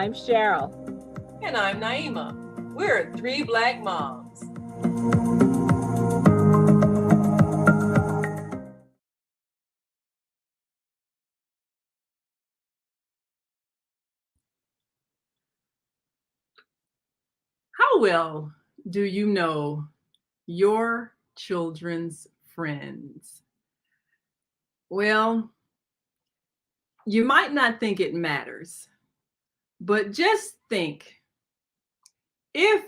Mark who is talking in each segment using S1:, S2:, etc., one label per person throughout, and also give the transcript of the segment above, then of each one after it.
S1: I'm Cheryl.
S2: And I'm Naima. We're three Black moms.
S3: How well do you know your children's friends? Well, you might not think it matters, but just think if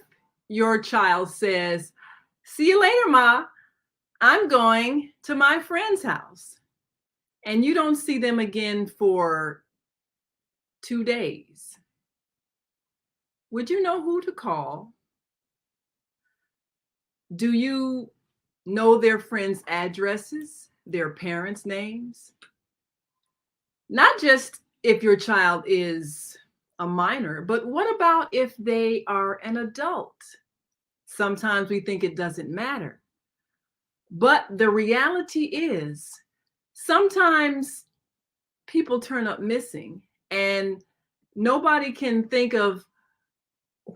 S3: your child says, "See you later, Ma, I'm going to my friend's house," and you don't see them again for 2 days, would you know who to call? Do you know their friends' addresses, their parents' names? Not just if your child is a minor, but what about if they are an adult? Sometimes we think it doesn't matter. But the reality is, sometimes people turn up missing and nobody can think of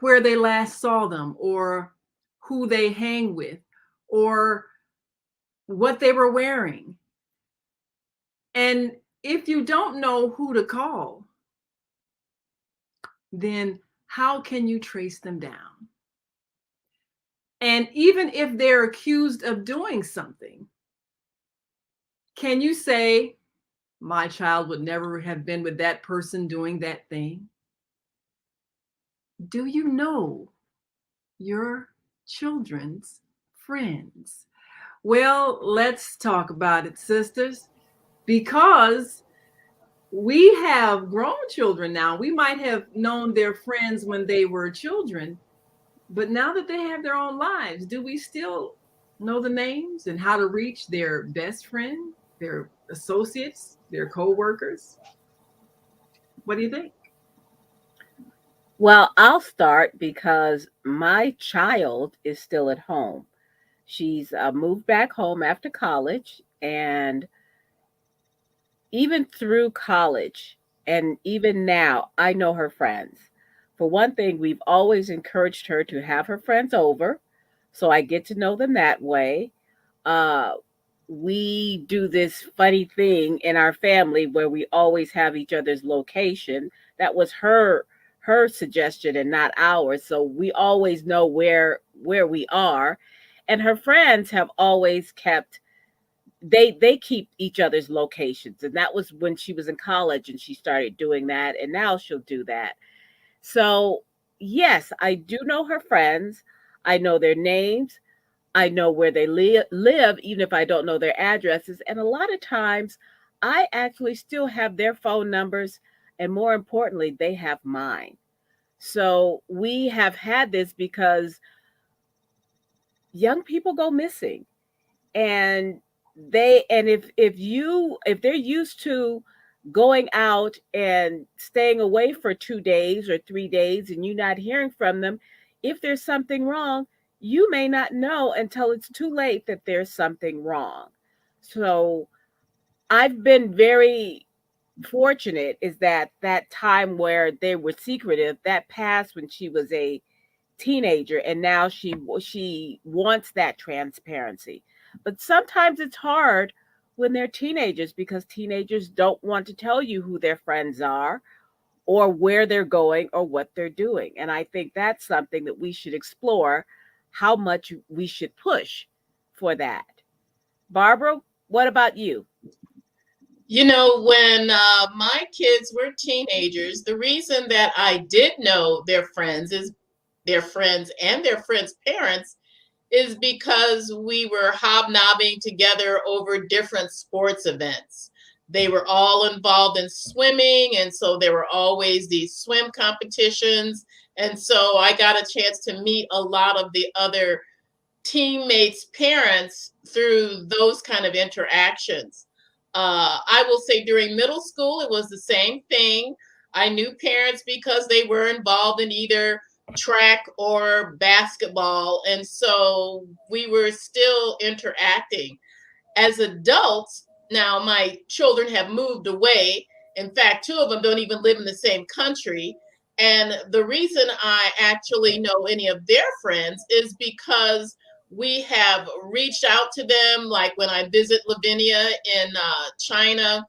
S3: where they last saw them or who they hang with or what they were wearing. And if you don't know who to call, then how can you trace them down? And even if they're accused of doing something, can you say, my child would never have been with that person doing that thing? Do you know your children's friends? Well, let's talk about it, sisters, because we have grown children now. We might have known their friends when they were children, but now that they have their own lives, do we still know the names and how to reach their best friend, their associates, their co-workers? What do you think?
S1: Well, I'll start because my child is still at home. She's moved back home after college, and even through college and even now, I know her friends. For one thing, we've always encouraged her to have her friends over, so I get to know them that way. Uh, we do this funny thing in our family where we always have each other's location. That was her suggestion and not ours, so we always know where we are. And her friends have always kept they keep each other's locations, and that was when she was in college and she started doing that, and now she'll do that. So yes, I do know her friends. I know their names. I know where they live, even if I don't know their addresses. And a lot of times, I actually still have their phone numbers. And more importantly, they have mine. So we have had this because young people go missing. And if they're used to going out and staying away for 2 days or 3 days and you not hearing from them, if there's something wrong, you may not know until it's too late that there's something wrong. So I've been very fortunate is that time where they were secretive, that passed when she was a teenager, and now she wants that transparency. But sometimes it's hard when they're teenagers because teenagers don't want to tell you who their friends are or where they're going or what they're doing. And I think that's something that we should explore, how much we should push for that. Barbara, what about you?
S4: When my kids were teenagers, the reason that I did know their friends is their friends and their friends' parents is because we were hobnobbing together over different sports events. They were all involved in swimming, and so there were always these swim competitions. And so I got a chance to meet a lot of the other teammates' parents through those kind of interactions. I will say during middle school, it was the same thing. I knew parents because they were involved in either track or basketball. And so we were still interacting. As adults, now my children have moved away. In fact, two of them don't even live in the same country. And the reason I actually know any of their friends is because we have reached out to them. Like when I visit Lavinia in China,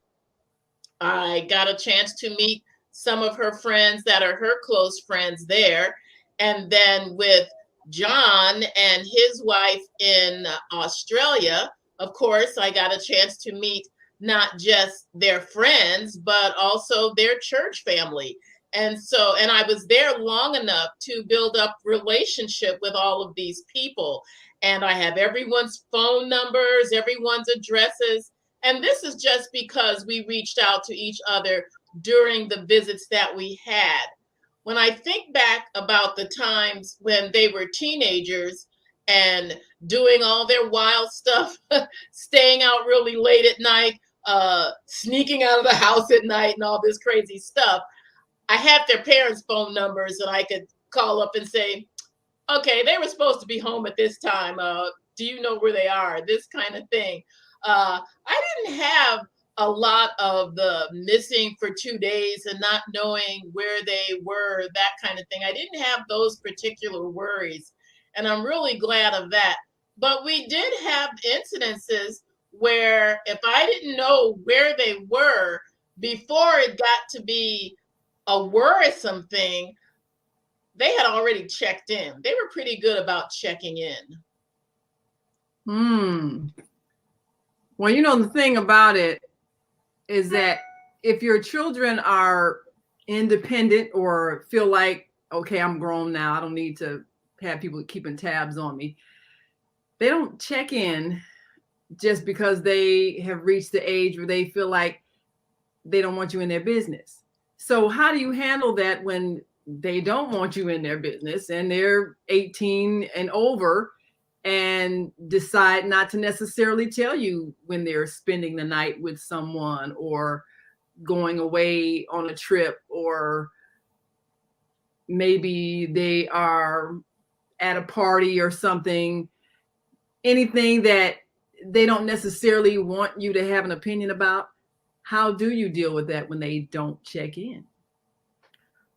S4: I got a chance to meet some of her friends that are her close friends there. And then with John and his wife in Australia, of course, I got a chance to meet not just their friends, but also their church family. And I was there long enough to build up relationship with all of these people. And I have everyone's phone numbers, everyone's addresses. And this is just because we reached out to each other during the visits that we had. When I think back about the times when they were teenagers and doing all their wild stuff, staying out really late at night, sneaking out of the house at night, and all this crazy stuff, I had their parents' phone numbers and I could call up and say, okay, they were supposed to be home at this time. Do you know where they are? This kind of thing. I didn't have a lot of the missing for 2 days and not knowing where they were, that kind of thing. I didn't have those particular worries. And I'm really glad of that. But we did have incidences where if I didn't know where they were before it got to be a worrisome thing, they had already checked in. They were pretty good about checking in.
S3: Well, you know, the thing about it is that if your children are independent or feel like, okay, I'm grown now, I don't need to have people keeping tabs on me, they don't check in just because they have reached the age where they feel like they don't want you in their business. So how do you handle that when they don't want you in their business and they're 18 and over and decide not to necessarily tell you when they're spending the night with someone or going away on a trip, or maybe they are at a party or something, anything that they don't necessarily want you to have an opinion about? How do you deal with that when they don't check in?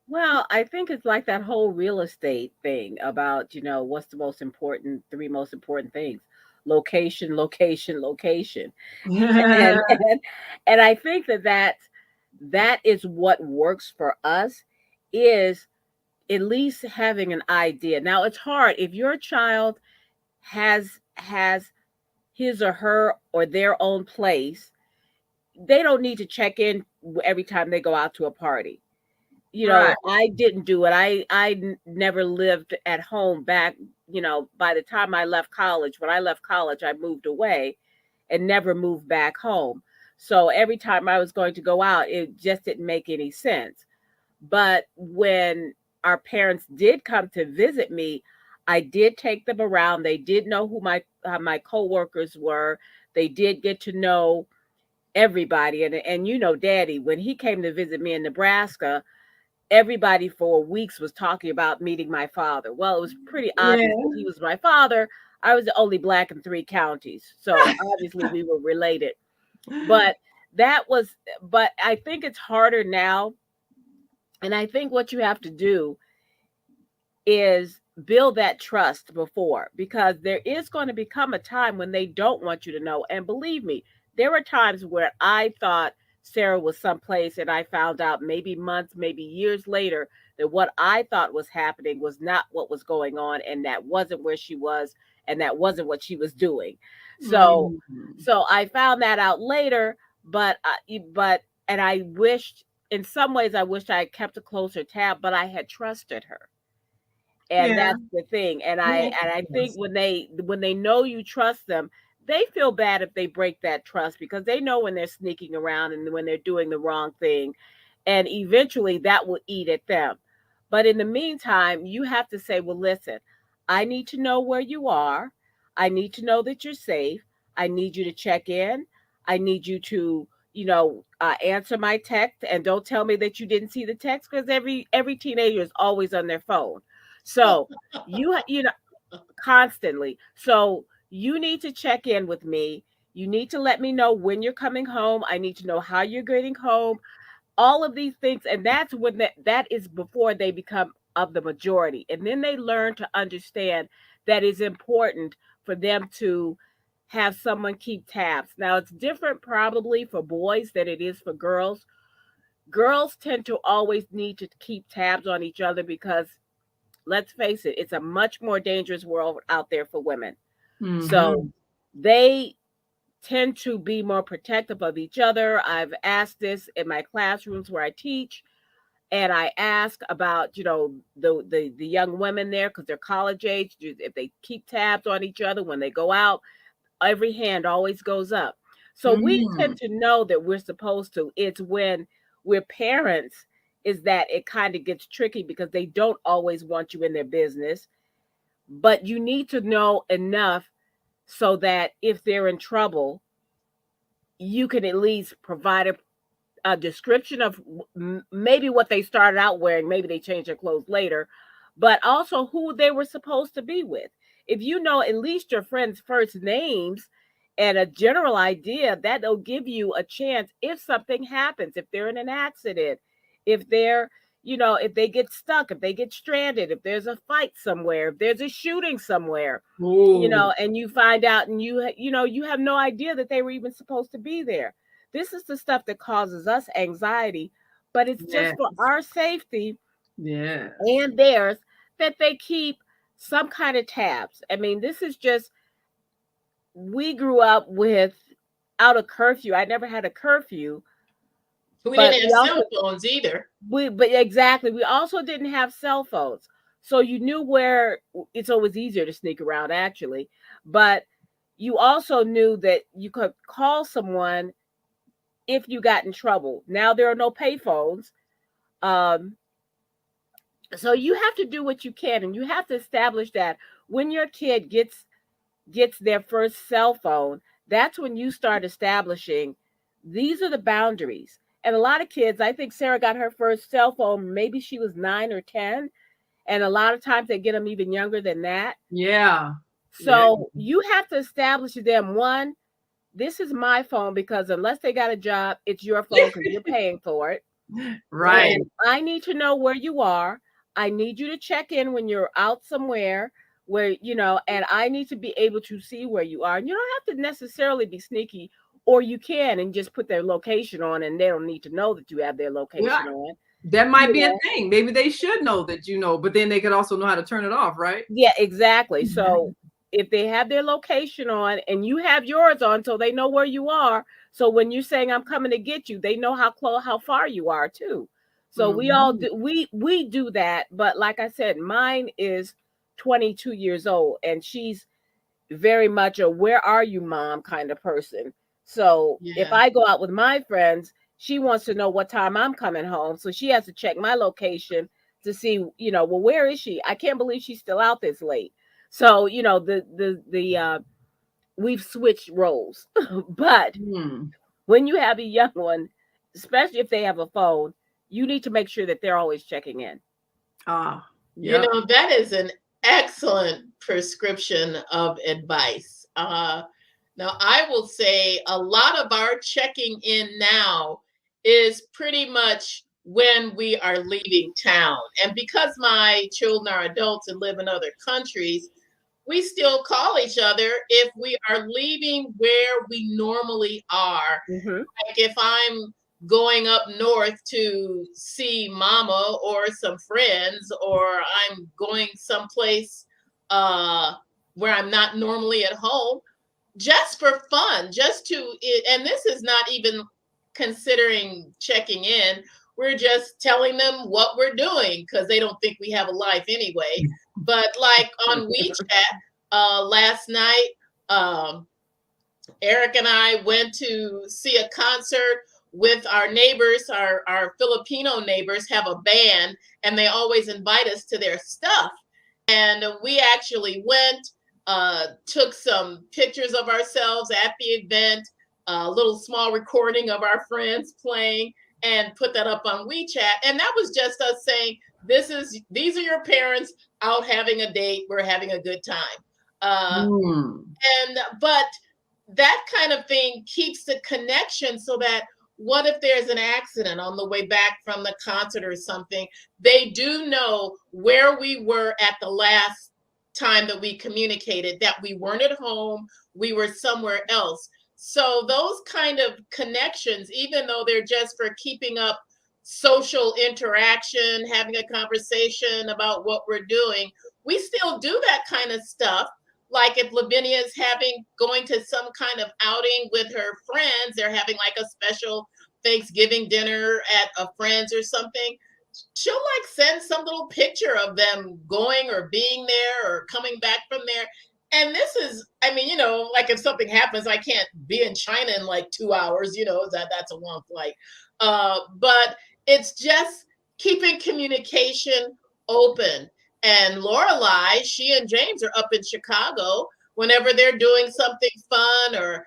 S1: Well, I think it's like that whole real estate thing about, what's the most important, three most important things: location, location, location. And and I think that is what works for us, is at least having an idea. Now, it's hard if your child has his or her or their own place. They don't need to check in every time they go out to a party.
S3: Right.
S1: I didn't do it. I never lived at home back, by the time I left college. When I left college, I moved away and never moved back home. So every time I was going to go out, it just didn't make any sense. But when our parents did come to visit me, I did take them around. They did know who my coworkers were. They did get to know everybody. And Daddy, when he came to visit me in Nebraska, everybody for weeks was talking about meeting my father. Well, it was pretty obvious that he was my father. I was the only Black in 3 counties. So obviously we were related. But but I think it's harder now. And I think what you have to do is build that trust before, because there is going to become a time when they don't want you to know. And believe me, there were times where I thought Sarah was someplace and I found out maybe months, maybe years later, that what I thought was happening was not what was going on, and that wasn't where she was, and that wasn't what she was doing. So so I found that out later, and I wished, in some ways I wished I had kept a closer tab, but I had trusted her. And that's the thing. And I think when they know you trust them, they feel bad if they break that trust, because they know when they're sneaking around and when they're doing the wrong thing. And eventually that will eat at them. But in the meantime, you have to say, well, listen, I need to know where you are. I need to know that you're safe. I need you to check in. I need you to, answer my text, and don't tell me that you didn't see the text, because every teenager is always on their phone. So you know, constantly. So you need to check in with me. You need to let me know when you're coming home. I need to know how you're getting home. all of these things, and that's when that is before they become of the majority, and then they learn to understand that it's important for them to have someone keep tabs. Now it's different probably for boys than it is for girls. Girls tend to always need to keep tabs on each other because, let's face it, it's a much more dangerous world out there for women. So
S3: Mhm.
S1: they tend to be more protective of each other. I've asked this in my classrooms where I teach, and I ask about, the young women there because they're college age, if they keep tabs on each other when they go out. Every hand always goes up. So we tend
S3: Mm.
S1: to know that we're supposed to. It's when we're parents is that it kind of gets tricky because they don't always want you in their business, but you need to know enough so that if they're in trouble, you can at least provide a description of maybe what they started out wearing. Maybe they changed their clothes later, but also who they were supposed to be with. If you know at least your friends' first names and a general idea, that'll give you a chance if something happens, if they're in an accident, if they're, if they get stuck, if they get stranded, if there's a fight somewhere, if there's a shooting somewhere,
S3: Oh,
S1: and you find out and you have no idea that they were even supposed to be there. This is the stuff that causes us anxiety, but it's just
S3: yes,
S1: for our safety
S3: yes.
S1: and theirs that they keep some kind of tabs. I mean, this is just, we grew up with out a curfew. I never had a curfew,
S4: We
S1: but
S4: didn't have cell phones either.
S1: but exactly, we also didn't have cell phones. So you knew where. It's always easier to sneak around actually, but you also knew that you could call someone if you got in trouble. Now there are no payphones. Um, so you have to do what you can, and you have to establish that when your kid gets their first cell phone, that's when you start establishing these are the boundaries. And a lot of kids, I think Sarah got her first cell phone, maybe she was 9 or 10, and a lot of times they get them even younger than that.
S3: Yeah, yeah.
S1: So you have to establish to them, one, this is my phone because unless they got a job, it's your phone because you're paying for it.
S3: Right.
S1: And I need to know where you are. I need you to check in when you're out somewhere where, and I need to be able to see where you are. And you don't have to necessarily be sneaky, or you can and just put their location on and they don't need to know that you have their
S3: Well,
S1: location on.
S3: that might
S1: You
S3: be a
S1: know,
S3: thing. Maybe they should know that but then they could also know how to turn it off, right?
S1: yeah, exactly. So if they have their location on and you have yours on, so they know where you are. So when you're saying I'm coming to get you, they know how far you are too. So we all
S3: Mhm.
S1: do we do that. But like I said, mine is 22 years old and she's very much a where are you mom kind of person. So if
S4: Yeah.
S1: I go out with my friends, she wants to know what time I'm coming home. So she has to check my location to see, well, where is she? I can't believe she's still out this late. So, we've switched roles. But
S3: Hmm.
S1: when you have a young one, especially if they have a phone, you need to make sure that they're always checking in.
S3: Ah,
S4: You
S3: yep.
S4: know, that is an excellent prescription of advice. Now, I will say a lot of our checking in now is pretty much when we are leaving town. And because my children are adults and live in other countries, we still call each other if we are leaving where we normally are.
S1: Hmm.
S4: Like if I'm going up north to see mama or some friends, or I'm going someplace where I'm not normally at home, just for fun, and this is not even considering checking in. We're just telling them what we're doing because they don't think we have a life anyway. But like on WeChat last night, um, Eric and I went to see a concert with our neighbors. Our Filipino neighbors have a band, and they always invite us to their stuff. And we actually went, took some pictures of ourselves at the event, a little small recording of our friends playing, and put that up on WeChat. And that was just us saying, these are your parents out having a date. We're having a good time.
S3: Hmm.
S4: But that kind of thing keeps the connection so that what if there's an accident on the way back from the concert or something? They do know where we were at the last time that we communicated, that we weren't at home, we were somewhere else. So those kind of connections, even though they're just for keeping up social interaction, having a conversation about what we're doing, we still do that kind of stuff. Like if Lavinia is going to some kind of outing with her friends, they're having like a special Thanksgiving dinner at a friend's or something, she'll like send some little picture of them going or being there or coming back from there. And this is, I mean, like if something happens, I can't be in China in like 2 hours, that's a long flight. But it's just keeping communication open. And Lorelai, she and James are up in Chicago. Whenever they're doing something fun or,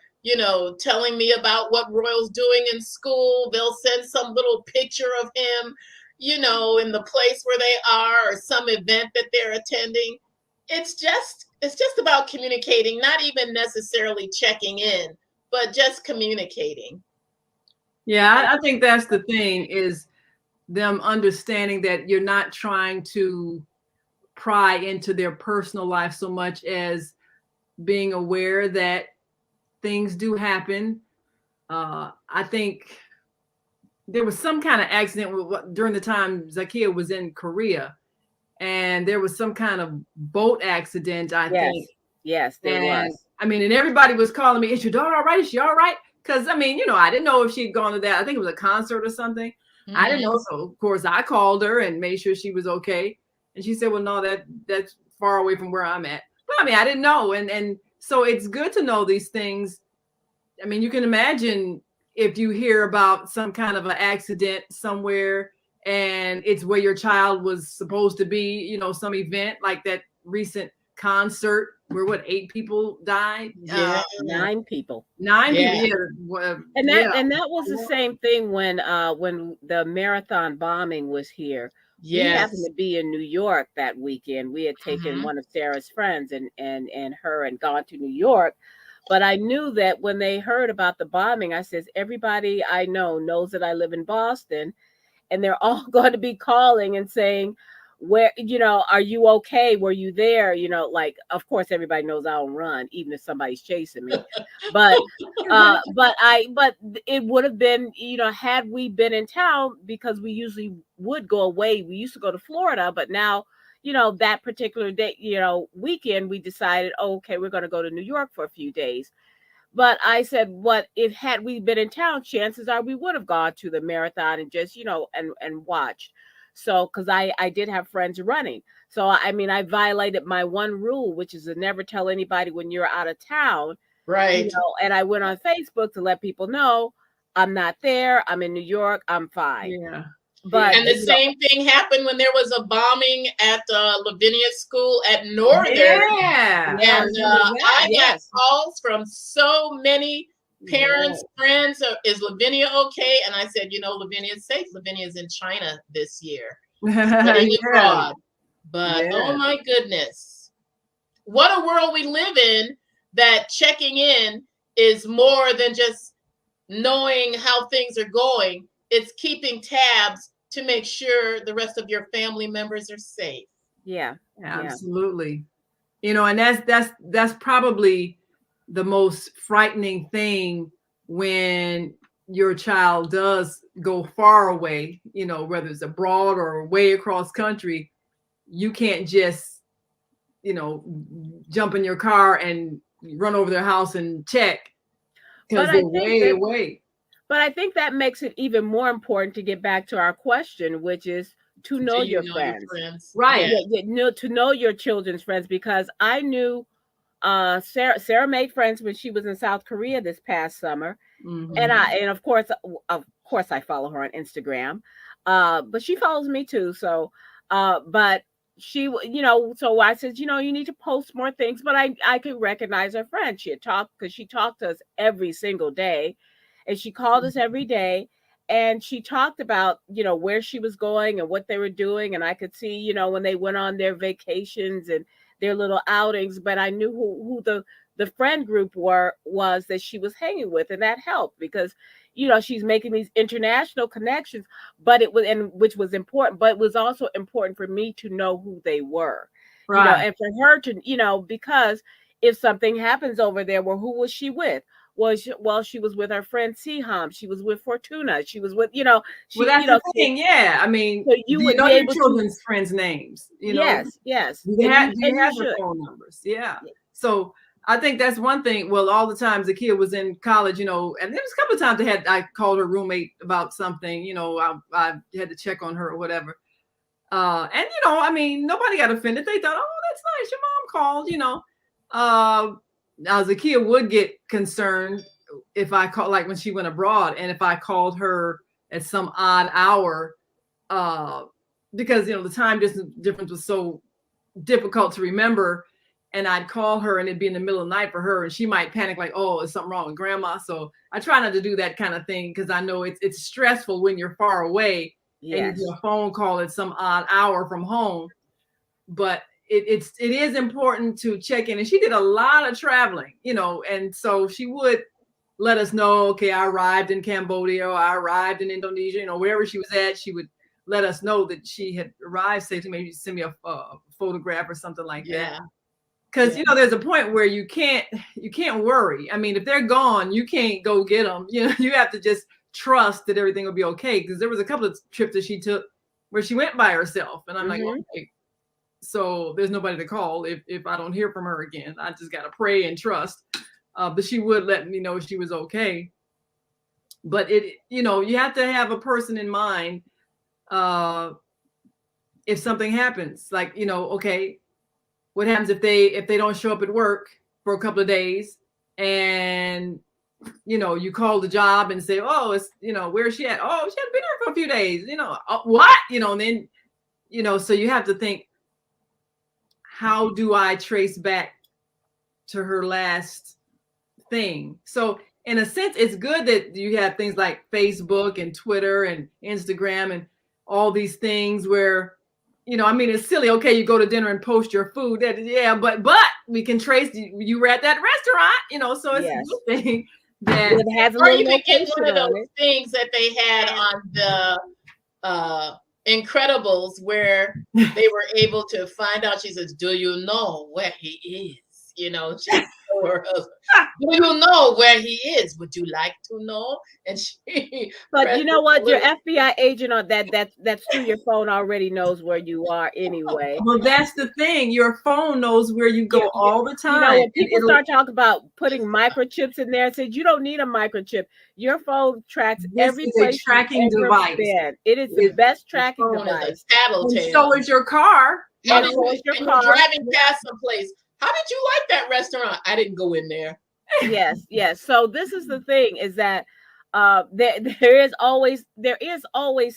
S4: telling me about what Royal's doing in school, they'll send some little picture of him, in the place where they are or some event that they're attending. It's just about communicating, not even necessarily checking in, but just communicating.
S3: Yeah, I think that's the thing, is them understanding that you're not trying to pry into their personal life so much as being aware that things do happen. I think there was some kind of accident during the time Zakia was in Korea, and there was some kind of boat accident, I think.
S1: Yes, there was.
S3: I mean, and everybody was calling me, "Is your daughter all right? Is she all right?" Because I mean, I didn't know if she'd gone to that. I think it was a concert or something. Mm-hmm. I didn't know, so of course I called her and made sure she was okay. And she said, "Well, no, that's far away from where I'm at." But I mean, I didn't know, and so it's good to know these things. I mean, you can imagine if you hear about some kind of an accident somewhere and it's where your child was supposed to be, some event like that recent concert where 8 people died.
S1: 9 people.
S3: 9 people. Yeah.
S1: And that was the same thing when the marathon bombing was here. Yes. We happened to be in New York that weekend. We had taken one of Sarah's friends and her and gone to New York. But I knew that when they heard about the bombing, I said, everybody I know knows that I live in Boston, and they're all going to be calling and saying, where, are you okay? Were you there? Like, of course, everybody knows I don't run, even if somebody's chasing me. But it would have been, had we been in town, because we usually would go away. We used to go to Florida, but now, that particular day, weekend, we decided, okay, we're going to go to New York for a few days. But I said, had we been in town, chances are we would have gone to the marathon and just, and watched. So, because I did have friends running. So, I mean, I violated my one rule, which is to never tell anybody when you're out of town.
S4: Right.
S1: And I went on Facebook to let people know I'm not there. I'm in New York. I'm fine.
S3: Yeah.
S4: And the same thing happened when there was a bombing at Lavinia's school at Northern.
S3: Yeah.
S4: And I got calls from so many parents, friends. Is Lavinia okay? And I said, Lavinia's safe. Lavinia's in China this year, studying abroad. But oh my goodness, what a world we live in, that checking in is more than just knowing how things are going. It's keeping tabs to make sure the rest of your family members are safe.
S1: Yeah,
S3: absolutely. And that's probably the most frightening thing when your child does go far away, whether it's abroad or way across country. You can't just, jump in your car and run over their house and check, because they're way away.
S1: But I think that makes it even more important to get back to our question, which is to know your friends.
S3: Right.
S1: To know your children's friends, because I knew Sarah made friends when she was in South Korea this past summer. Mm-hmm. And of course I follow her on Instagram. But she follows me too. So but she, so I said, you need to post more things, but I could recognize her friend. She talked to us every single day. And she called us every day, and she talked about, where she was going and what they were doing. And I could see, when they went on their vacations and their little outings, but I knew who the friend group was that she was hanging with. And that helped because, she's making these international connections, but it was, and which was important, but it was also important for me to know who they were,
S3: Right.
S1: and for her to, because if something happens over there, well, who was she with? She was with her friend Siham. She was with Fortuna. She was with,
S3: Well,
S1: she,
S3: that's the thing. Yeah. I mean,
S1: so you
S3: do you
S1: would
S3: know
S1: be
S3: your
S1: able to,
S3: children's friends' names?
S1: yes, yes,
S3: Do you
S1: and
S3: have,
S1: you
S3: do
S1: and
S3: you
S1: you
S3: have their
S1: should.
S3: phone numbers? Yeah. So I think that's one thing. Well, all the times the kid was in college, and there was a couple of times I called her roommate about something, I had to check on her or whatever. And I mean, nobody got offended. They thought, oh, that's nice. Your mom called. As a kid would get concerned if I called, like when she went abroad, and if I called her at some odd hour, because the time difference was so difficult to remember, and I'd call her and it'd be in the middle of the night for her, and she might panic like, oh, is something wrong with grandma? So I try not to do that kind of thing, because I know it's stressful when you're far away and you
S1: Yes.
S3: do a phone call at some odd hour from home. But it is important to check in. And she did a lot of traveling, and so she would let us know, okay, I arrived in Cambodia, or I arrived in Indonesia, wherever she was at, she would let us know that she had arrived safely, maybe send me a photograph or something like that. Because there's a point where you can't worry. I mean, if they're gone, you can't go get them. You have to just trust that everything will be okay. Because there was a couple of trips that she took where she went by herself, and I'm like, okay, so there's nobody to call if I don't hear from her again. I just gotta pray and trust. But she would let me know she was okay. But you have to have a person in mind. If something happens, like, okay, what happens if they don't show up at work for a couple of days, and you call the job and say, oh, it's where is she at? Oh, she hasn't been here for a few days. What? And then so you have to think, how do I trace back to her last thing? So in a sense, it's good that you have things like Facebook and Twitter and Instagram and all these things where, I mean, it's silly. Okay, you go to dinner and post your food. But we can trace you were at that restaurant, so it's a good thing that
S1: it has a
S4: or
S1: little
S4: you could get
S1: location
S4: one of
S1: on
S4: those
S1: it.
S4: things that they had on the Incredibles, where they were able to find out. She says, "Do you know where he is?" She told her husband, "Do you know where he is? Would you like to know?" And she.
S1: But you know what? Your FBI agent on that's through your phone already knows where you are anyway.
S3: Well, that's the thing. Your phone knows where you go all the time.
S1: When people start talking about putting microchips in there, said you don't need a microchip. Your phone tracks every place.
S3: A tracking device.
S1: Been. It is the best tracking device.
S3: And so is your car.
S4: And so is your car. Driving past some place. How did you like that restaurant? I didn't go in there.
S1: Yes. So this is the thing, is that there is always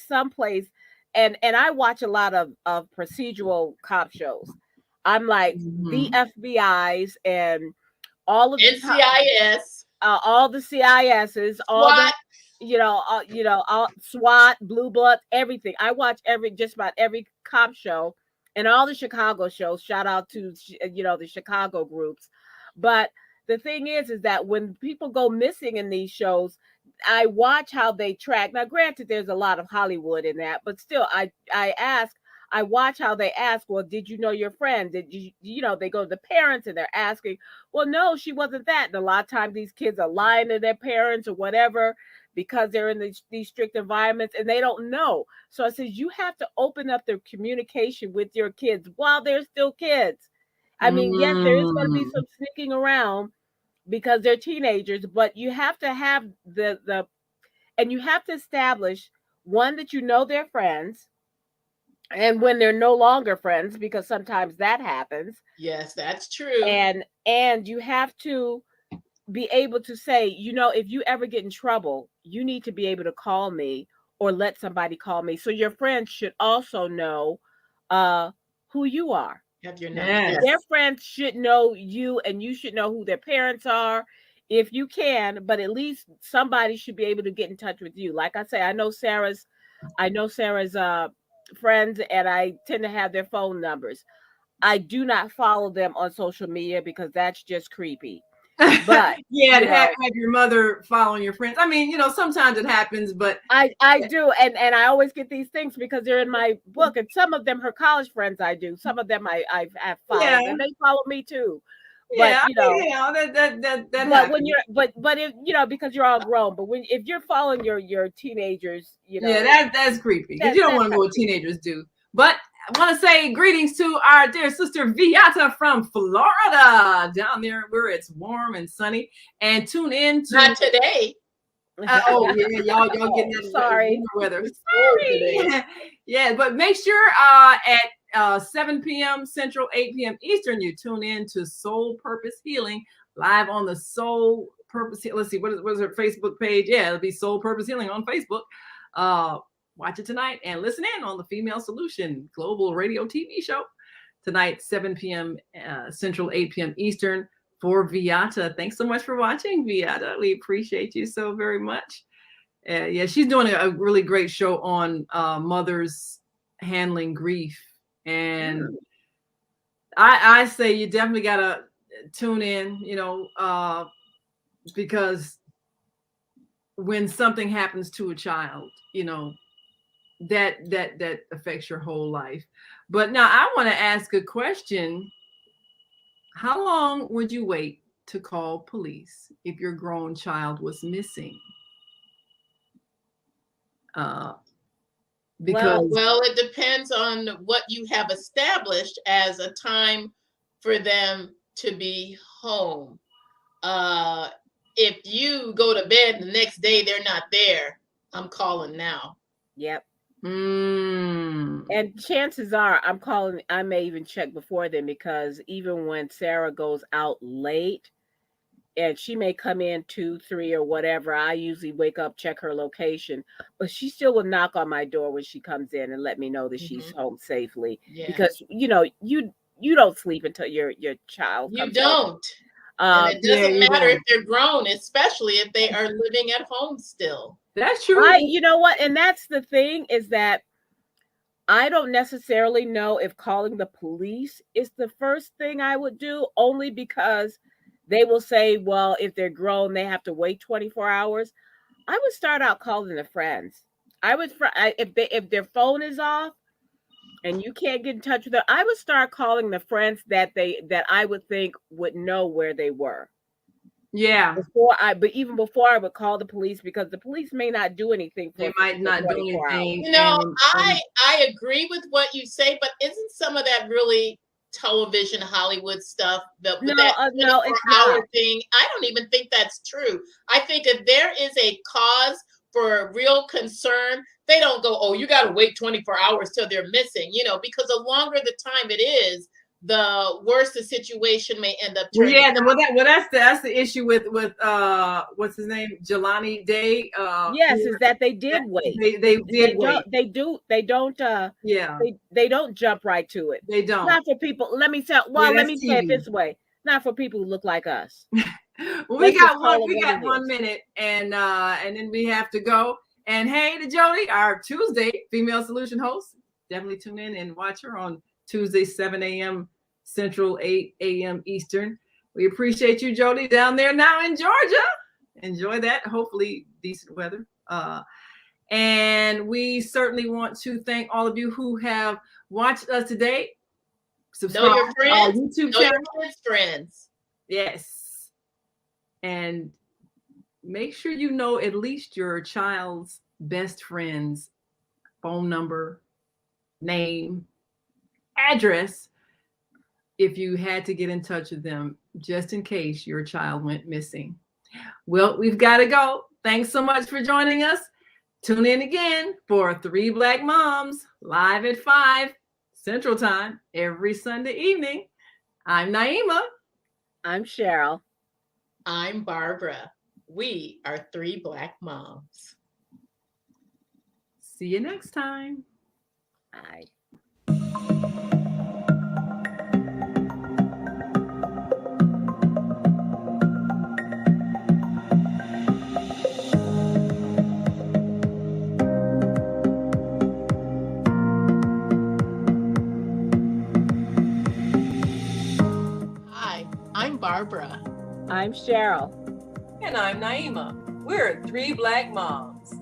S1: some place, and I watch a lot of procedural cop shows. I'm like the FBI's and all of the
S4: NCIS,
S1: all the CISs, all
S4: SWAT.
S1: the all SWAT, Blue Blood, everything. I watch just about every cop show and all the Chicago shows. Shout out to the Chicago groups. But the thing is that when people go missing in these shows, I watch how they track. Now, granted, there's a lot of Hollywood in that, but still, I watch how they ask, well, did you know your friend? Did you, they go to the parents and they're asking, well, no, she wasn't that. And a lot of times these kids are lying to their parents or whatever, because they're in these strict environments and they don't know. So I says, you have to open up their communication with your kids while they're still kids. I mean, yes, there is going to be some sneaking around because they're teenagers, but you have to have and you have to establish, one, that they're friends, and when they're no longer friends, because sometimes that happens.
S4: Yes, that's true.
S1: And you have to be able to say, if you ever get in trouble, you need to be able to call me or let somebody call me. So your friends should also know who you are.
S4: Yes.
S1: Their friends should know you, and you should know who their parents are if you can, but at least somebody should be able to get in touch with you. Like I say, I know Sarah's friends, and I tend to have their phone numbers. I do not follow them on social media because that's just creepy. But
S3: yeah,
S1: you
S3: to have,
S1: know,
S3: have your mother following your friends. I mean, sometimes it happens, but
S1: I do, and I always get these things because they're in my book, and some of them her college friends I do, some of them I have
S3: yeah,
S1: followed, and they follow me too. But
S3: yeah, I mean, that
S1: but when
S3: happens.
S1: you're but if because you're all grown, but when if you're following your teenagers,
S3: Yeah, that's creepy because
S1: that
S3: you don't
S1: that's
S3: want to know
S1: kind of
S3: what teenagers do. But I want to say greetings to our dear sister Viata from Florida, down there where it's warm and sunny. And tune in to
S4: Not today.
S3: oh yeah, y'all getting
S1: Oh,
S3: that
S1: sorry.
S3: weather.
S4: It's cold today.
S3: Sorry. Yeah, but make sure at 7 p.m. Central, 8 p.m. Eastern, you tune in to Soul Purpose Healing live on the Soul Purpose. Let's see, what is her Facebook page? Yeah, it'll be Soul Purpose Healing on Facebook. Watch it tonight and listen in on the Female Solution Global Radio TV show tonight, 7 p.m. Central, 8 p.m. Eastern for Viata. Thanks so much for watching, Viata. We appreciate you so very much. Yeah, she's doing a really great show on mothers handling grief. And I say you definitely got to tune in, because when something happens to a child, that affects your whole life. But now I want to ask a question. How long would you wait to call police if your grown child was missing? Because
S4: Well, it depends on what you have established as a time for them to be home. If you go to bed and the next day they're not there, I'm calling now.
S1: Yep.
S3: Mm.
S1: And chances are I'm calling, I may even check before then, because even when Sarah goes out late and she may come in 2, 3 or whatever, I usually wake up, check her location, but she still will knock on my door when she comes in and let me know that she's home safely.
S4: Yeah.
S1: Because you don't sleep until your child
S4: You
S1: comes home.
S4: don't. And it
S3: Yeah,
S4: doesn't
S3: you
S4: matter
S3: don't.
S4: if they're grown, especially if they are living at home still.
S3: That's true.
S1: You know what? And that's the thing, is that I don't necessarily know if calling the police is the first thing I would do, only because they will say, well, if they're grown, they have to wait 24 hours. I would start out calling the friends. If their phone is off and you can't get in touch with them, I would start calling the friends that I would think would know where they were.
S3: Yeah.
S1: But even before I would call the police, because the police may not do anything for
S3: They might not do
S1: 24 hours.
S3: anything.
S4: I agree with what you say, but isn't some of that really television Hollywood stuff?
S1: No, it's not.
S4: Hour thing. I don't even think that's true. I think if there is a cause for real concern, they don't go, oh, you got to wait 24 hours till they're missing, because the longer the time it is, the worse the situation may end up turning out.
S3: That's the issue with what's his name, Jelani Day.
S1: Yes, is that they did wait.
S3: They did wait.
S1: They don't
S3: Yeah.
S1: They don't jump right to it.
S3: They don't.
S1: Not for people. Let me say it this way. Not for people who look like us.
S3: Well, we got 1 minute, and then we have to go. And hey to Jody, our Tuesday Female Solution host. Definitely tune in and watch her on Tuesday, 7 a.m. Central, 8 a.m. Eastern. We appreciate you, Jody, down there now in Georgia. Enjoy that. Hopefully decent weather. And we certainly want to thank all of you who have watched us today. Subscribe
S4: know your friends.
S3: to our YouTube
S4: know
S3: channel.
S4: Your friends.
S3: Yes. And make sure you know at least your child's best friend's phone number, name, address, if you had to get in touch with them, just in case your child went missing. Well, we've got to go. Thanks so much for joining us. Tune in again for 3 Black Moms live at 5 Central Time every Sunday evening. I'm Naima.
S1: I'm Cheryl.
S4: I'm Barbara. We are 3 Black Moms.
S3: See you next time.
S1: Bye.
S4: Hi, I'm Barbara.
S1: I'm Cheryl.
S2: And I'm Naima. We're 3 Black Moms.